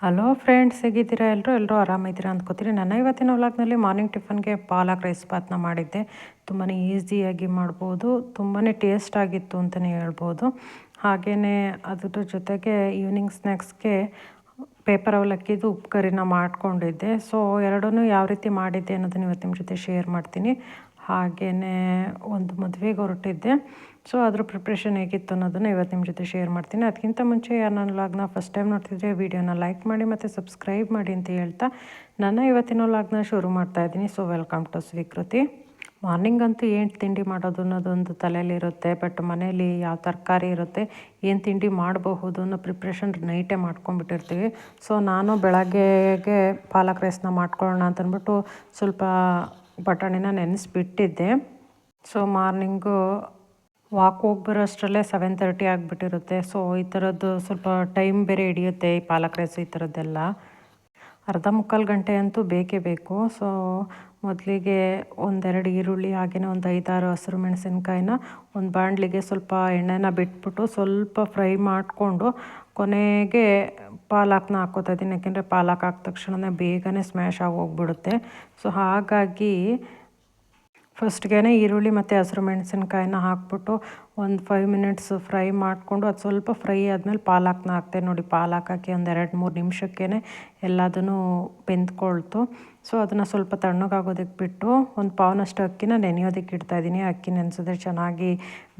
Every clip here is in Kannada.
ಹಲೋ ಫ್ರೆಂಡ್ಸ್, ಹೇಗಿದ್ದೀರಾ? ಎಲ್ಲರೂ ಆರಾಮಿದ್ದೀರಾ ಅಂದ್ಕೋತೀರಿ. ನನ್ನ ಇವತ್ತಿನ ವ್ಲಾಗ್ನಲ್ಲಿ ಮಾರ್ನಿಂಗ್ ಟಿಫನ್ಗೆ ಪಾಲಕ್ ರೈಸ್ ಬಾತ್ನ ಮಾಡಿದ್ದೆ. ತುಂಬಾ ಈಸಿಯಾಗಿ ಮಾಡ್ಬೋದು, ತುಂಬಾ ಟೇಸ್ಟ್ ಆಗಿತ್ತು ಅಂತಲೇ ಹೇಳ್ಬೋದು. ಹಾಗೆಯೇ ಅದ್ರ ಜೊತೆಗೆ ಈವ್ನಿಂಗ್ ಸ್ನ್ಯಾಕ್ಸ್ಗೆ ಪೇಪರ್ ಅವಲಕ್ಕಿದು ಉಪ್ಪು ಕರಿನ ಮಾಡ್ಕೊಂಡಿದ್ದೆ. ಸೊ ಎರಡೂ ಯಾವ ರೀತಿ ಮಾಡಿದ್ದೆ ಅನ್ನೋದನ್ನು ಇವತ್ತು ನಿಮ್ಮ ಜೊತೆ ಶೇರ್ ಮಾಡ್ತೀನಿ. ಹಾಗೆಯೇ ಒಂದು ಮದುವೆಗೆ ಹೊರಟಿದ್ದೆ. ಸೊ ಅದ್ರ ಪ್ರಿಪ್ರೇಷನ್ ಹೇಗಿತ್ತು ಅನ್ನೋದನ್ನು ಇವತ್ತು ನಿಮ್ಮ ಜೊತೆ ಶೇರ್ ಮಾಡ್ತೀನಿ. ಅದಕ್ಕಿಂತ ಮುಂಚೆ ಯಾರು ನನ್ನ ವ್ಲಾಗ್ನ ಫಸ್ಟ್ ಟೈಮ್ ನೋಡ್ತಿದ್ರೆ ವೀಡಿಯೋನ ಲೈಕ್ ಮಾಡಿ ಮತ್ತು ಸಬ್ಸ್ಕ್ರೈಬ್ ಮಾಡಿ ಅಂತ ಹೇಳ್ತಾ ನನ್ನ ಇವತ್ತಿನ ವ್ಲಾಗ್ನ ಶುರು ಮಾಡ್ತಾಯಿದ್ದೀನಿ. ಸೊ ವೆಲ್ಕಮ್ ಟು ಸ್ವೀಕೃತಿ. ಮಾರ್ನಿಂಗ್ ಅಂತೂ ಏನು ತಿಂಡಿ ಮಾಡೋದು ಅನ್ನೋದೊಂದು ತಲೆಯಲ್ಲಿರುತ್ತೆ. ಬಟ್ ಮನೇಲಿ ಯಾವ ತರಕಾರಿ ಇರುತ್ತೆ, ಏನು ತಿಂಡಿ ಮಾಡಬಹುದು ಅನ್ನೋ ಪ್ರಿಪ್ರೇಷನ್ ನೈಟೇ ಮಾಡ್ಕೊಂಡ್ಬಿಟ್ಟಿರ್ತೀವಿ. ಸೊ ನಾನು ಬೆಳಗ್ಗೆಗೆ ಪಾಲಕ್ ರೈಸ್ನ ಮಾಡ್ಕೊಳ್ಳೋಣ ಅಂತಂದ್ಬಿಟ್ಟು ಸ್ವಲ್ಪ ಬಟಾಣಿನ ನೆನೆಸ್ಬಿಟ್ಟಿದ್ದೆ. ಸೊ ಮಾರ್ನಿಂಗು ವಾಕ್ ಹೋಗಿ ಬರೋ ಅಷ್ಟರಲ್ಲೇ 7:30 ಆಗಿಬಿಟ್ಟಿರುತ್ತೆ. ಸೊ ಈ ಥರದ್ದು ಸ್ವಲ್ಪ ಟೈಮ್ ಬೇರೆ ಹಿಡಿಯುತ್ತೆ ಈ ಪಾಲಕ್ ರೈಸ್ ಈ ಥರದ್ದೆಲ್ಲ. ಅರ್ಧ ಮುಕ್ಕಾಲು ಗಂಟೆ ಅಂತೂ ಬೇಕೇ ಬೇಕು. ಸೊ ಮೊದಲಿಗೆ ಒಂದೆರಡು ಈರುಳ್ಳಿ ಹಾಗೆಯೇ ಒಂದು 5-6 ಹಸಿರು ಮೆಣಸಿನ್ಕಾಯಿನ ಒಂದು ಬಾಣಲಿಗೆ ಸ್ವಲ್ಪ ಎಣ್ಣೆನ ಬಿಟ್ಬಿಟ್ಟು ಸ್ವಲ್ಪ ಫ್ರೈ ಮಾಡಿಕೊಂಡು ಕೊನೆಗೆ ಪಾಲಕ್ನ ಹಾಕ್ಕೋತಾ ಇದ್ದೀನಿ. ಯಾಕೆಂದರೆ ಪಾಲಕ್ ಹಾಕಿದ ತಕ್ಷಣ ಬೇಗನೆ ಸ್ಮ್ಯಾಶ್ ಆಗಿ ಹೋಗ್ಬಿಡುತ್ತೆ. ಸೊ ಹಾಗಾಗಿ ಫಸ್ಟ್ಗೆ ಈರುಳ್ಳಿ ಮತ್ತು ಹಸಿರು ಮೆಣಸಿನ್ಕಾಯಿನ ಹಾಕ್ಬಿಟ್ಟು ಒಂದು 5 ಮಿನಿಟ್ಸ್ ಫ್ರೈ ಮಾಡಿಕೊಂಡು ಅದು ಸ್ವಲ್ಪ ಫ್ರೈ ಆದಮೇಲೆ ಪಾಲಕ್ನ ಹಾಕ್ತೆ. ನೋಡಿ, ಪಾಲಕ್ ಹಾಕಿ ಒಂದು 2-3 ನಿಮಿಷಕ್ಕೇ ಎಲ್ಲದೂ ಬೆಂದ್ಕೊಳ್ತು. ಸೊ ಅದನ್ನು ಸ್ವಲ್ಪ ತಣ್ಣಗಾಗೋದಕ್ಕೆ ಬಿಟ್ಟು ಒಂದು ಪಾವ್ನಷ್ಟು ಅಕ್ಕಿನ ನೆನೆಯೋದಕ್ಕೆ ಇಡ್ತಾಯಿದ್ದೀನಿ. ಅಕ್ಕಿ ನೆನೆಸಿದ್ರೆ ಚೆನ್ನಾಗಿ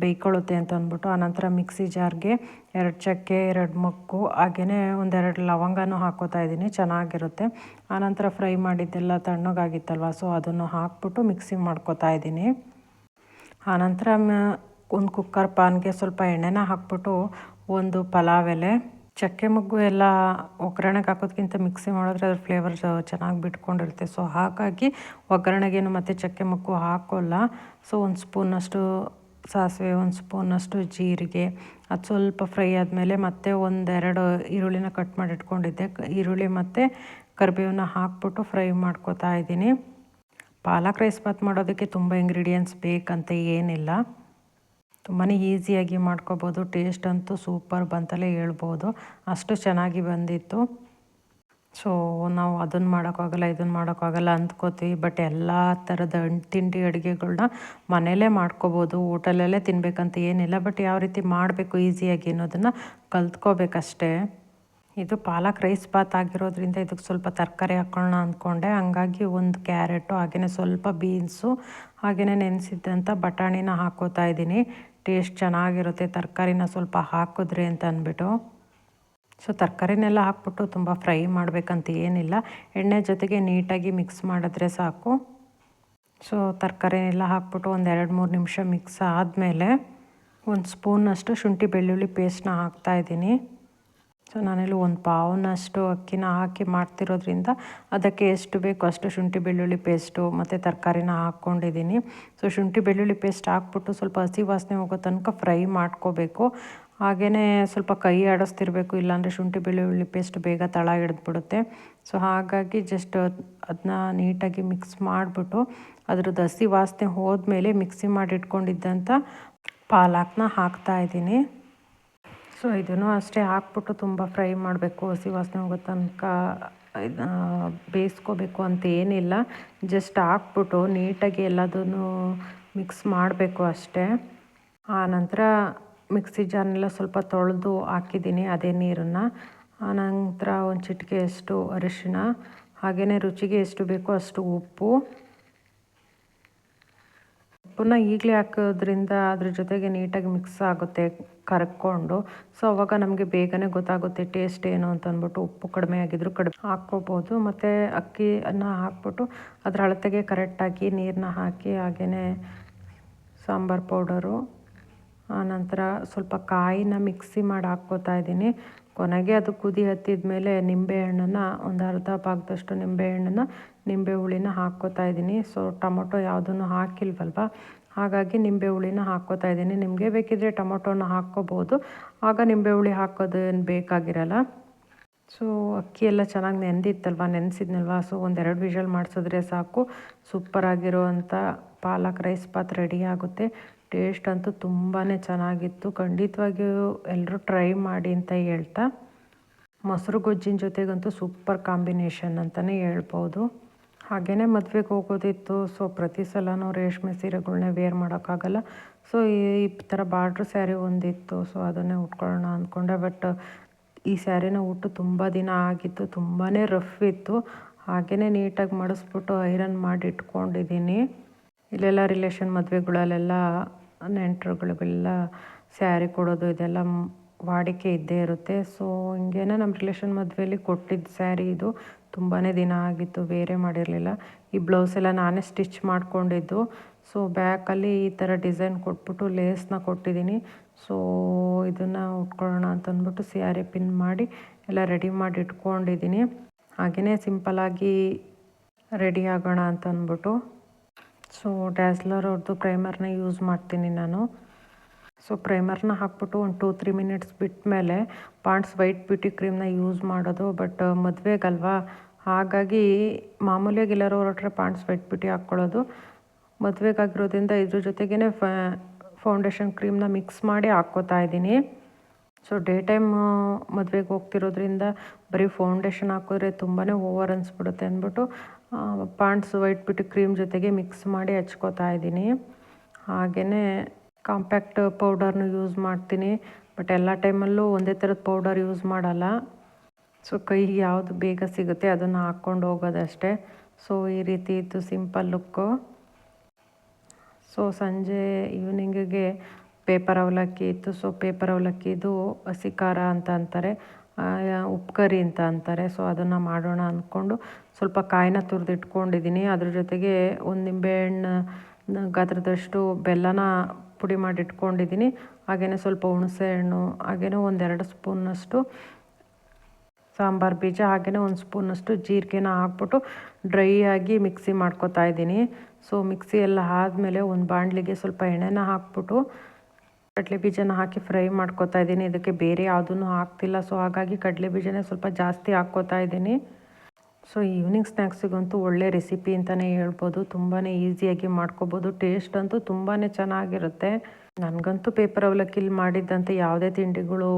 ಬೇಯ್ಕೊಳ್ಳುತ್ತೆ ಅಂತ ಅಂದ್ಬಿಟ್ಟು. ಆನಂತರ ಮಿಕ್ಸಿ ಜಾರ್ಗೆ 2 ಚಕ್ಕೆ, 2 ಮೊಗ್ಗು ಹಾಗೆಯೇ 1-2 ಲವಂಗನೂ ಹಾಕ್ಕೋತಾ ಇದ್ದೀನಿ, ಚೆನ್ನಾಗಿರುತ್ತೆ. ಆನಂತರ ಫ್ರೈ ಮಾಡಿದ್ದೆಲ್ಲ ತಣ್ಣಗಾಗಿತ್ತಲ್ವ, ಸೊ ಅದನ್ನು ಹಾಕ್ಬಿಟ್ಟು ಮಿಕ್ಸಿ ಮಾಡ್ಕೋತಾ ಇದ್ದೀನಿ. ಆನಂತರ ಒಂದು ಕುಕ್ಕರ್ ಪಾನ್ಗೆ ಸ್ವಲ್ಪ ಎಣ್ಣೆನ ಹಾಕ್ಬಿಟ್ಟು ಒಂದು ಪಲಾವ್ ಎಲೆ, ಚಕ್ಕೆ ಮೊಗ್ಗು ಎಲ್ಲ ಒಗ್ಗರಣೆಗೆ ಹಾಕೋದಕ್ಕಿಂತ ಮಿಕ್ಸಿ ಮಾಡಿದ್ರೆ ಅದ್ರ ಫ್ಲೇವರ್ ಚೆನ್ನಾಗಿ ಬಿಟ್ಕೊಂಡಿರುತ್ತೆ. ಸೊ ಹಾಗಾಗಿ ಒಗ್ಗರಣೆಗೇನು ಮತ್ತು ಚಕ್ಕೆ ಮೊಗ್ಗು ಹಾಕೋಲ್ಲ. ಸೊ 1 ಸ್ಪೂನಷ್ಟು ಸಾಸಿವೆ, 1 ಸ್ಪೂನಷ್ಟು ಜೀರಿಗೆ, ಅದು ಸ್ವಲ್ಪ ಫ್ರೈ ಆದಮೇಲೆ ಮತ್ತೆ 1-2 ಈರುಳ್ಳಿನ ಕಟ್ ಮಾಡಿ ಇಟ್ಕೊಂಡಿದ್ದೆ. ಈರುಳ್ಳಿ ಮತ್ತು ಕರಿಬೇವನ್ನ ಹಾಕ್ಬಿಟ್ಟು ಫ್ರೈ ಮಾಡ್ಕೋತಾ ಇದ್ದೀನಿ. ಪಾಲಕ್ ರೈಸ್ ಬಾತ್ ಮಾಡೋದಕ್ಕೆ ತುಂಬ ಇಂಗ್ರೀಡಿಯೆಂಟ್ಸ್ ಬೇಕಂತ ಏನಿಲ್ಲ, ತುಂಬಾ ಈಸಿಯಾಗಿ ಮಾಡ್ಕೋಬೋದು. ಟೇಸ್ಟ್ ಅಂತೂ ಸೂಪರ್ ಬಂತಲೇ ಹೇಳ್ಬೋದು, ಅಷ್ಟು ಚೆನ್ನಾಗಿ ಬಂದಿತ್ತು. ಸೊ ನಾವು ಅದನ್ನು ಮಾಡೋಕ್ಕಾಗಲ್ಲ ಇದನ್ನು ಮಾಡೋಕ್ಕಾಗಲ್ಲ ಅಂದ್ಕೋತೀವಿ. ಬಟ್ ಎಲ್ಲ ಥರದ ತಿಂಡಿ ಅಡುಗೆಗಳ್ನ ಮನೇಲೇ ಮಾಡ್ಕೋಬೋದು, ಹೋಟೆಲಲ್ಲೇ ತಿನ್ನಬೇಕಂತ ಏನಿಲ್ಲ. ಬಟ್ ಯಾವ ರೀತಿ ಮಾಡಬೇಕು ಈಸಿಯಾಗಿ ಅನ್ನೋದನ್ನು ಕಲ್ತ್ಕೋಬೇಕಷ್ಟೇ. ಇದು ಪಾಲಕ್ ರೈಸ್ ಬಾತ್ ಆಗಿರೋದ್ರಿಂದ ಇದಕ್ಕೆ ಸ್ವಲ್ಪ ತರಕಾರಿ ಹಾಕ್ಕೊಳ್ಳೋಣ ಅಂದ್ಕೊಂಡೆ. ಹಂಗಾಗಿ ಒಂದು ಕ್ಯಾರೆಟು ಹಾಗೆಯೇ ಸ್ವಲ್ಪ ಬೀನ್ಸು ಹಾಗೆಯೇ ನೆನೆಸಿದ್ದಂಥ ಬಟಾಣಿನ ಹಾಕ್ಕೋತಾ ಇದ್ದೀನಿ. ಟೇಸ್ಟ್ ಚೆನ್ನಾಗಿರುತ್ತೆ ತರಕಾರಿನ ಸ್ವಲ್ಪ ಹಾಕಿದ್ರೆ ಅಂತ ಅಂದ್ಬಿಟ್ಟು. ಸೊ ತರಕಾರಿನೆಲ್ಲ ಹಾಕ್ಬಿಟ್ಟು ತುಂಬ ಫ್ರೈ ಮಾಡಬೇಕಂತ ಏನಿಲ್ಲ, ಎಣ್ಣೆ ಜೊತೆಗೆ ನೀಟಾಗಿ ಮಿಕ್ಸ್ ಮಾಡಿದ್ರೆ ಸಾಕು. ಸೊ ತರಕಾರಿನೆಲ್ಲ ಹಾಕ್ಬಿಟ್ಟು ಒಂದು 2-3 ನಿಮಿಷ ಮಿಕ್ಸ್ ಆದಮೇಲೆ 1 ಸ್ಪೂನಷ್ಟು ಶುಂಠಿ ಬೆಳ್ಳುಳ್ಳಿ ಪೇಸ್ಟ್ನ ಹಾಕ್ತಾಯಿದ್ದೀನಿ. ಸೊ ನಾನಿಲ್ಲಿ 1 ಪಾವ್ನಷ್ಟು ಅಕ್ಕಿನ ಹಾಕಿ ಮಾಡ್ತಿರೋದ್ರಿಂದ ಅದಕ್ಕೆ ಎಷ್ಟು ಬೇಕೋ ಅಷ್ಟು ಶುಂಠಿ ಬೆಳ್ಳುಳ್ಳಿ ಪೇಸ್ಟು ಮತ್ತು ತರಕಾರಿನ ಹಾಕ್ಕೊಂಡಿದ್ದೀನಿ. ಸೊ ಶುಂಠಿ ಬೆಳ್ಳುಳ್ಳಿ ಪೇಸ್ಟ್ ಹಾಕ್ಬಿಟ್ಟು ಸ್ವಲ್ಪ ಹಸಿ ವಾಸನೆ ಹೋಗೋ ತನಕ ಫ್ರೈ ಮಾಡ್ಕೋಬೇಕು. ಹಾಗೆಯೇ ಸ್ವಲ್ಪ ಕೈ ಆಡಿಸ್ತಿರ್ಬೇಕು, ಇಲ್ಲಾಂದರೆ ಶುಂಠಿ ಬೆಳ್ಳುಳ್ಳಿ ಪೇಸ್ಟ್ ಬೇಗ ತಳ ಹಿಡಿದ್ಬಿಡುತ್ತೆ. ಸೊ ಹಾಗಾಗಿ ಜಸ್ಟ್ ಅದನ್ನ ನೀಟಾಗಿ ಮಿಕ್ಸ್ ಮಾಡಿಬಿಟ್ಟು ಅದ್ರದ್ದು ಹಸಿ ವಾಸನೆ ಹೋದ್ಮೇಲೆ ಮಿಕ್ಸಿ ಮಾಡಿ ಇಟ್ಕೊಂಡಿದ್ದಂಥ ಪಾಲಕ್ನ ಹಾಕ್ತಾಯಿದ್ದೀನಿ. ಸೊ ಇದನ್ನು ಅಷ್ಟೇ ಹಾಕ್ಬಿಟ್ಟು ತುಂಬ ಫ್ರೈ ಮಾಡಬೇಕು, ಹಸಿ ವಾಸನೆ ಹೋಗೋ ತನಕ ಬೇಯಿಸ್ಕೋಬೇಕು ಅಂತ ಏನಿಲ್ಲ. ಜಸ್ಟ್ ಹಾಕ್ಬಿಟ್ಟು ನೀಟಾಗಿ ಎಲ್ಲದನ್ನು ಮಿಕ್ಸ್ ಮಾಡಬೇಕು ಅಷ್ಟೇ. ಆನಂತರ ಮಿಕ್ಸಿ ಜಾರ್ನೆಲ್ಲ ಸ್ವಲ್ಪ ತೊಳೆದು ಹಾಕಿದ್ದೀನಿ ಅದೇ ನೀರನ್ನು. ಆನಂತರ ಒಂದು ಚಿಟಿಕೆಯಷ್ಟು ಅರಿಶಿಣ, ಹಾಗೆಯೇ ರುಚಿಗೆ ಎಷ್ಟು ಬೇಕೋ ಅಷ್ಟು ಉಪ್ಪು. ಉಪ್ಪನ್ನ ಈಗಲೇ ಹಾಕೋದ್ರಿಂದ ಅದ್ರ ಜೊತೆಗೆ ನೀಟಾಗಿ ಮಿಕ್ಸ್ ಆಗುತ್ತೆ ಕರ್ಕೊಂಡು. ಸೊ ಅವಾಗ ನಮಗೆ ಬೇಗನೆ ಗೊತ್ತಾಗುತ್ತೆ ಟೇಸ್ಟ್ ಏನು ಅಂತಂದ್ಬಿಟ್ಟು. ಉಪ್ಪು ಕಡಿಮೆ ಆಗಿದ್ರು ಕಡಿಮೆ ಹಾಕ್ಕೋಬೋದು. ಮತ್ತು ಅಕ್ಕಿಯನ್ನು ಹಾಕ್ಬಿಟ್ಟು ಅದ್ರ ಅಳತೆಗೆ ಕರೆಕ್ಟಾಗಿ ನೀರನ್ನ ಹಾಕಿ ಹಾಗೆಯೇ ಸಾಂಬಾರು ಪೌಡರು, ಆನಂತರ ಸ್ವಲ್ಪ ಕಾಯಿನ ಮಿಕ್ಸಿ ಮಾಡಿ ಹಾಕ್ಕೋತಾ ಇದ್ದೀನಿ. ಕೊನೆಗೆ ಅದು ಕುದಿ ಹತ್ತಿದ ಮೇಲೆ ನಿಂಬೆಹಣ್ಣನ್ನು ಒಂದು ಅರ್ಧ ಭಾಗದಷ್ಟು ನಿಂಬೆ ಹುಳಿನ ಹಾಕ್ಕೋತಾ ಇದ್ದೀನಿ. ಸೊ ಟೊಮೊಟೊ ಯಾವುದನ್ನು ಹಾಕಿಲ್ವಲ್ವ, ಹಾಗಾಗಿ ನಿಂಬೆ ಹುಳಿನ ಹಾಕ್ಕೋತಾ ಇದ್ದೀನಿ. ನಿಮಗೆ ಬೇಕಿದ್ದರೆ ಟೊಮೊಟೊನ ಹಾಕ್ಕೋಬೋದು, ಆಗ ನಿಂಬೆ ಹುಳಿ ಹಾಕೋದೇನು ಬೇಕಾಗಿರಲ್ಲ. ಸೊ ಅಕ್ಕಿ ಎಲ್ಲ ಚೆನ್ನಾಗಿ ನೆನೆಸಿದ್ನಲ್ವ, ಸೊ 1-2 ವಿಷಲ್ ಮಾಡಿಸಿದ್ರೆ ಸಾಕು. ಸೂಪರಾಗಿರುವಂಥ ಪಾಲಕ್ ರೈಸ್ ಬಾತ್ ರೆಡಿ ಆಗುತ್ತೆ. ಟೇಸ್ಟ್ ಅಂತೂ ತುಂಬಾ ಚೆನ್ನಾಗಿತ್ತು. ಖಂಡಿತವಾಗಿಯೂ ಎಲ್ಲರೂ ಟ್ರೈ ಮಾಡಿ ಅಂತ ಹೇಳ್ತಾ ಮೊಸರು ಗೊಜ್ಜಿನ ಜೊತೆಗಂತೂ ಸೂಪರ್ ಕಾಂಬಿನೇಷನ್ ಅಂತಲೇ ಹೇಳ್ಬೋದು. ಹಾಗೆಯೇ ಮದುವೆಗೆ ಹೋಗೋದಿತ್ತು. ಸೊ ಪ್ರತಿ ಸಲನೂ ರೇಷ್ಮೆ ಸೀರೆಗಳ್ನೇ ವೇರ್ ಮಾಡೋಕ್ಕಾಗಲ್ಲ. ಸೊ ಈ ಥರ ಬಾರ್ಡ್ರ್ ಸ್ಯಾರಿ ಒಂದಿತ್ತು. ಸೊ ಅದನ್ನೇ ಉಟ್ಕೊಳ್ಳೋಣ ಅಂದ್ಕೊಂಡೆ. ಬಟ್ ಈ ಸ್ಯಾರಿನ ಉಟ್ಟು ತುಂಬ ದಿನ ಆಗಿತ್ತು. ತುಂಬಾ ರಫ್ ಇತ್ತು. ಹಾಗೆಯೇ ನೀಟಾಗಿ ಮಡಿಸ್ಬಿಟ್ಟು ಐರನ್ ಮಾಡಿ ಇಟ್ಕೊಂಡಿದ್ದೀನಿ. ಇಲ್ಲೆಲ್ಲ ರಿಲೇಷನ್ ಮದುವೆಗಳಲ್ಲೆಲ್ಲ ನೆಂಟರುಗಳಿಗೆಲ್ಲ ಸ್ಯಾರಿ ಕೊಡೋದು ಇದೆಲ್ಲ ವಾಡಿಕೆ ಇದ್ದೇ ಇರುತ್ತೆ. ಸೊ ಹಿಂಗೇನೆ ನಮ್ಮ ರಿಲೇಷನ್ ಮದುವೆಯಲ್ಲಿ ಕೊಟ್ಟಿದ್ದ ಸ್ಯಾರಿ ಇದು. ತುಂಬಾ ದಿನ ಆಗಿತ್ತು, ಬೇರೆ ಮಾಡಿರಲಿಲ್ಲ. ಈ ಬ್ಲೌಸ್ ಎಲ್ಲ ನಾನೇ ಸ್ಟಿಚ್ ಮಾಡ್ಕೊಂಡಿದ್ದು. ಸೊ ಬ್ಯಾಕಲ್ಲಿ ಈ ಥರ ಡಿಸೈನ್ ಕೊಟ್ಬಿಟ್ಟು ಲೇಸ್ನ ಕೊಟ್ಟಿದ್ದೀನಿ. ಸೊ ಇದನ್ನು ಉಟ್ಕೊಳ್ಳೋಣ ಅಂತಂದ್ಬಿಟ್ಟು ಸ್ಯಾರಿ ಪಿನ್ ಮಾಡಿ ಎಲ್ಲ ರೆಡಿ ಮಾಡಿ ಇಟ್ಕೊಂಡಿದ್ದೀನಿ. ಹಾಗೆಯೇ ಸಿಂಪಲಾಗಿ ರೆಡಿ ಆಗೋಣ ಅಂತಂದ್ಬಿಟ್ಟು ಸೊ ಡ್ಯಾಸ್ಲರ್ ಅವ್ರದ್ದು ಪ್ರೈಮರ್ನ ಯೂಸ್ ಮಾಡ್ತೀನಿ ನಾನು. ಸೊ ಪ್ರೈಮರ್ನ ಹಾಕ್ಬಿಟ್ಟು ಒಂದು 2-3 ಮಿನಿಟ್ಸ್ ಬಿಟ್ಟ ಮೇಲೆ ಪಾಂಡ್ಸ್ ವೈಟ್ ಬ್ಯೂಟಿ ಕ್ರೀಮ್ನ ಯೂಸ್ ಮಾಡೋದು. ಬಟ್ ಮದುವೆಗಲ್ವಾ, ಹಾಗಾಗಿ ಮಾಮೂಲಿಯಾಗಿ ಎಲ್ಲರೂ ಹೊರಟ್ರೆ ಪಾಂಡ್ಸ್ ವೈಟ್ ಬ್ಯೂಟಿ ಹಾಕ್ಕೊಳ್ಳೋದು. ಮದುವೆಗಾಗಿರೋದ್ರಿಂದ ಇದ್ರ ಜೊತೆಗೇ ಫೌಂಡೇಶನ್ ಕ್ರೀಮ್ನ ಮಿಕ್ಸ್ ಮಾಡಿ ಹಾಕ್ಕೋತಾ ಇದ್ದೀನಿ. ಸೊ ಡೇ ಟೈಮ್ ಮದುವೆಗೆ ಹೋಗ್ತಿರೋದ್ರಿಂದ ಬರೀ ಫೌಂಡೇಶನ್ ಹಾಕಿದ್ರೆ ತುಂಬಾ ಓವರ್ ಅನಿಸ್ಬಿಡುತ್ತೆ ಅಂದ್ಬಿಟ್ಟು ಪಾಂಡ್ಸ್ ವೈಟ್ ಬ್ಯೂಟಿ ಕ್ರೀಮ್ ಜೊತೆಗೆ ಮಿಕ್ಸ್ ಮಾಡಿ ಹಚ್ಕೋತಾ ಇದ್ದೀನಿ. ಹಾಗೆಯೇ ಕಾಂಪ್ಯಾಕ್ಟ್ ಪೌಡರ್ನು ಯೂಸ್ ಮಾಡ್ತೀನಿ. ಬಟ್ ಎಲ್ಲ ಟೈಮಲ್ಲೂ ಒಂದೇ ಥರದ ಪೌಡರ್ ಯೂಸ್ ಮಾಡಲ್ಲ. ಸೊ ಕೈಗೆ ಯಾವುದು ಬೇಗ ಸಿಗುತ್ತೆ ಅದನ್ನು ಹಾಕ್ಕೊಂಡು ಹೋಗೋದಷ್ಟೇ. ಸೊ ಈ ರೀತಿ ಇತ್ತು ಸಿಂಪಲ್ ಲುಕ್ಕು. ಸೊ ಸಂಜೆ ಈವ್ನಿಂಗಿಗೆ ಪೇಪರ್ ಅವಲಕ್ಕಿ ಇತ್ತು. ಸೊ ಪೇಪರ್ ಅವಲಕ್ಕಿದು ಹಸಿ ಖಾರ ಅಂತ ಅಂತಾರೆ, ಉಪ್ಪು ಕರಿ ಅಂತ ಅಂತಾರೆ. ಸೊ ಅದನ್ನು ಮಾಡೋಣ ಅಂದ್ಕೊಂಡು ಸ್ವಲ್ಪ ಕಾಯಿನ ತುರಿದಿಟ್ಕೊಂಡಿದ್ದೀನಿ. ಅದ್ರ ಜೊತೆಗೆ ಒಂದು ನಿಂಬೆಹಣ್ಣು ಗಾತ್ರದಷ್ಟು ಬೆಲ್ಲನ ಪುಡಿ ಮಾಡಿ ಇಟ್ಕೊಂಡಿದ್ದೀನಿ. ಹಾಗೆಯೇ ಸ್ವಲ್ಪ ಹುಣಸೆ ಹಣ್ಣು, ಹಾಗೆಯೇ 1-2 ಸ್ಪೂನ್ನಷ್ಟು ಸಾಂಬಾರು ಬೀಜ, ಹಾಗೆಯೇ 1 ಸ್ಪೂನಷ್ಟು ಜೀರಿಗೆನ ಹಾಕ್ಬಿಟ್ಟು ಡ್ರೈ ಆಗಿ ಮಿಕ್ಸಿ ಮಾಡ್ಕೊತಾ ಇದ್ದೀನಿ. ಸೊ ಮಿಕ್ಸಿ ಎಲ್ಲ ಆದಮೇಲೆ ಒಂದು ಬಾಣಲಿಗೆ ಸ್ವಲ್ಪ ಎಣ್ಣೆನ ಹಾಕ್ಬಿಟ್ಟು ಕಡಲೆ ಬೀಜನ ಹಾಕಿ ಫ್ರೈ ಮಾಡ್ಕೊತಾ ಇದ್ದೀನಿ. ಇದಕ್ಕೆ ಬೇರೆ ಯಾವುದೂ ಹಾಕ್ತಿಲ್ಲ. ಸೊ ಹಾಗಾಗಿ ಕಡಲೆ ಬೀಜನೇ ಸ್ವಲ್ಪ ಜಾಸ್ತಿ ಹಾಕ್ಕೋತಾ ಇದ್ದೀನಿ. ಸೊ ಈವ್ನಿಂಗ್ ಸ್ನ್ಯಾಕ್ಸಿಗಂತೂ ಒಳ್ಳೆ ರೆಸಿಪಿ ಅಂತಲೇ ಹೇಳ್ಬೋದು. ತುಂಬಾ ಈಸಿಯಾಗಿ ಮಾಡ್ಕೊಬೋದು. ಟೇಸ್ಟ್ ಅಂತೂ ತುಂಬಾ ಚೆನ್ನಾಗಿರುತ್ತೆ. ನನಗಂತೂ ಪೇಪರ್ ಅವಲಕ್ಕಿಲಿ ಮಾಡಿದ್ದಂತೆ ಯಾವುದೇ ತಿಂಡಿಗಳು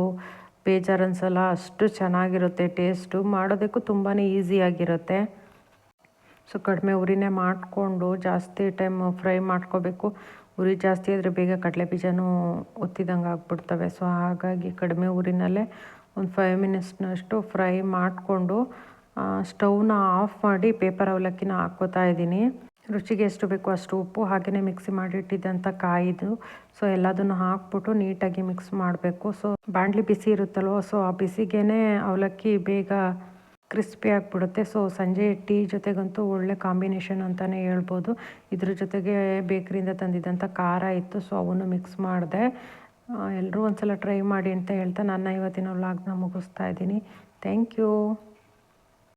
ಬೇಜಾರು ಅನ್ಸಲ್ಲ. ಅಷ್ಟು ಚೆನ್ನಾಗಿರುತ್ತೆ ಟೇಸ್ಟು. ಮಾಡೋದಕ್ಕೂ ತುಂಬಾ ಈಸಿಯಾಗಿರುತ್ತೆ. ಸೊ ಕಡಿಮೆ ಉರಿನೇ ಮಾಡಿಕೊಂಡು ಜಾಸ್ತಿ ಟೈಮ್ ಫ್ರೈ ಮಾಡ್ಕೋಬೇಕು. ಉರಿ ಜಾಸ್ತಿ ಆದರೆ ಬೇಗ ಕಡಲೆ ಬೀಜನೂ ಒತ್ತಿದಂಗೆ ಆಗ್ಬಿಡ್ತವೆ. ಸೊ ಹಾಗಾಗಿ ಕಡಿಮೆ ಉರಿನಲ್ಲೇ ಒಂದು 5 ಮಿನಿಟ್ಸ್ನಷ್ಟು ಫ್ರೈ ಮಾಡಿಕೊಂಡು ಸ್ಟವ್ನ ಆಫ್ ಮಾಡಿ ಪೇಪರ್ ಅವಲಕ್ಕಿನ ಹಾಕ್ಕೋತಾ ಇದ್ದೀನಿ. ರುಚಿಗೆ ಎಷ್ಟು ಬೇಕೋ ಅಷ್ಟು ಉಪ್ಪು, ಹಾಗೆಯೇ ಮಿಕ್ಸಿ ಮಾಡಿ ಇಟ್ಟಿದ್ದಂಥ ಕಾಯಿದು ಸೊ ಎಲ್ಲದನ್ನು ಹಾಕ್ಬಿಟ್ಟು ನೀಟಾಗಿ ಮಿಕ್ಸ್ ಮಾಡಬೇಕು. ಸೊ ಬಾಣಲಿ ಬಿಸಿ ಇರುತ್ತಲ್ವ, ಸೊ ಆ ಬಿಸಿಗೇ ಅವಲಕ್ಕಿ ಬೇಗ ಕ್ರಿಸ್ಪಿ ಆಗಿಬಿಡುತ್ತೆ. ಸೊ ಸಂಜೆ ಟೀ ಜೊತೆಗಂತೂ ಒಳ್ಳೆ ಕಾಂಬಿನೇಷನ್ ಅಂತಲೇ ಹೇಳ್ಬೋದು. ಇದ್ರ ಜೊತೆಗೆ ಬೇಕ್ರಿಯಿಂದ ತಂದಿದ್ದಂಥ ಖಾರ ಇತ್ತು. ಸೊ ಅವನ್ನು ಮಿಕ್ಸ್ ಮಾಡಿದೆ. ಎಲ್ಲರೂ ಒಂದ್ಸಲ ಟ್ರೈ ಮಾಡಿ ಅಂತ ಹೇಳ್ತಾ ನನ್ನ ಇವತ್ತಿನ ವ್ಲಾಗ್ನ ಮುಗಿಸ್ತಾ ಇದ್ದೀನಿ. Thank you.